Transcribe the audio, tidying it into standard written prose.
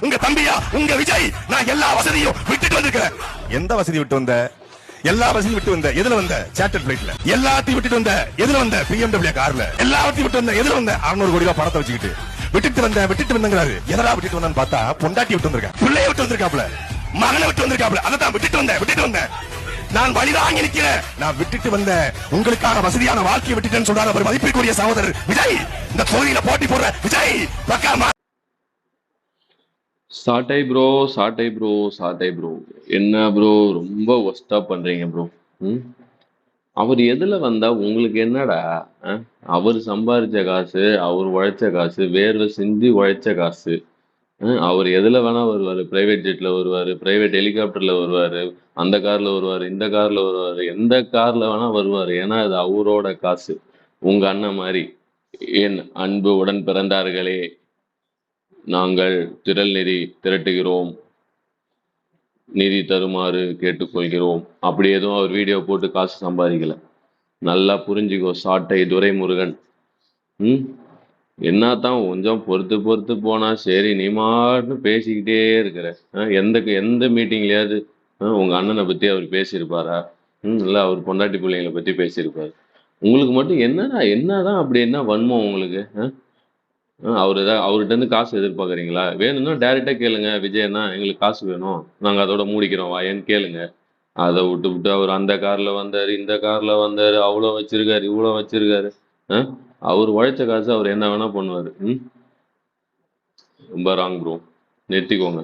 உங்க தம்பியா உங்க விஜய் நான் எல்லா வசதியும் விட்டுட்டு வந்திருக்கிறேன். எந்த வசதி விட்டு வந்த? எல்லா வசதியும் விட்டு வந்த. எதுல வந்த? சார்ட்டர் பிளைட்ல. எல்லாத்தையும் விட்டுட்டு வந்த. எதுல வந்த? BMW கார்ல. எல்லாத்தையும் விட்டு வந்த. எதுல வந்த? 600 கோடி ரூபாய் பணத்தை வச்சுக்கிட்டு விட்டுட்டு வந்தங்கிறாரு. எதனா விட்டுட்டு வந்தான்னு பார்த்தா பொண்டாட்டி விட்டு வந்திருக்கேன், பிள்ளைய விட்டு வந்திருக்காப்ல, மகனை விட்டு வந்திருக்காப்ல. அதான் விட்டுட்டு வந்தேன். நான் வழிதாங்கி நிற்கிறேன். நான் விட்டுட்டு வந்தேன். உங்களுக்கான வசதியான வாழ்க்கையை விட்டுட்டேன்னு சொல்றாரு அவர் மதிப்பிற்குரிய சகோதரர் விஜய். இந்த தொகுதியில போட்டி போடுற விஜய் பக்கா சாட்டை ப்ரோ. என்ன ப்ரோ ரொம்ப ஒஸ்டா பண்றீங்க ப்ரோ. அவர் எதுல வந்தா உங்களுக்கு என்னடா? அவர் சம்பாதிச்ச காசு, அவர் உழைச்ச காசு, வேர்வை சிந்தி உழைச்ச காசு. அவர் எதுல வேணா வருவாரு. பிரைவேட் ஜெட்ல வருவாரு, பிரைவேட் ஹெலிகாப்டர்ல வருவாரு, அந்த கார்ல வருவாரு, இந்த கார்ல வருவாரு, எந்த கார்ல வேணா வருவாரு. ஏன்னா அது அவரோட காசு. உங்க அண்ணன் மாதிரி என் அன்பு உடன் பிறந்தார்களே, நாங்கள் திரள் நிதி திரட்டுகிறோம், நிதி தருமாறு கேட்டுக்கொள்கிறோம். அப்படி எதுவும் அவர் வீடியோ போட்டு காசு சம்பாதிக்கல. நல்லா புரிஞ்சுக்கோ சாட்டை துரைமுருகன். என்னத்தான் கொஞ்சம் பொறுத்து போனா சரி, நீ மாட்டு பேசிக்கிட்டே இருக்கிற. எந்த மீட்டிங்லயாவது உங்க அண்ணனை பத்தி அவர் பேசியிருப்பாரா? இல்ல அவர் பொண்டாட்டி பிள்ளைங்களை பத்தி பேசியிருப்பாரு. உங்களுக்கு மட்டும் என்னதான் அப்படி என்ன வன்மம் உங்களுக்கு? அவர்கிட்ட இருந்து காசு எதிர்பார்க்குறீங்களா? வேணும்னா டைரெக்டா கேளுங்க, விஜயண்ணா எங்களுக்கு காசு வேணும், நாங்க அதோட மூடிக்கிறோம் வாயன்னு கேளுங்க. அதை விட்டு அவர் அந்த கார்ல வந்தாரு, இந்த கார்ல வந்தாரு, அவ்வளோ வச்சிருக்காரு, இவ்வளோ வச்சிருக்காரு. அவர் உழைச்ச காசு அவர் என்ன வேணா பண்ணுவாரு. ரொம்ப ராங் ப்ரோ, நிறுத்திக்கோங்க.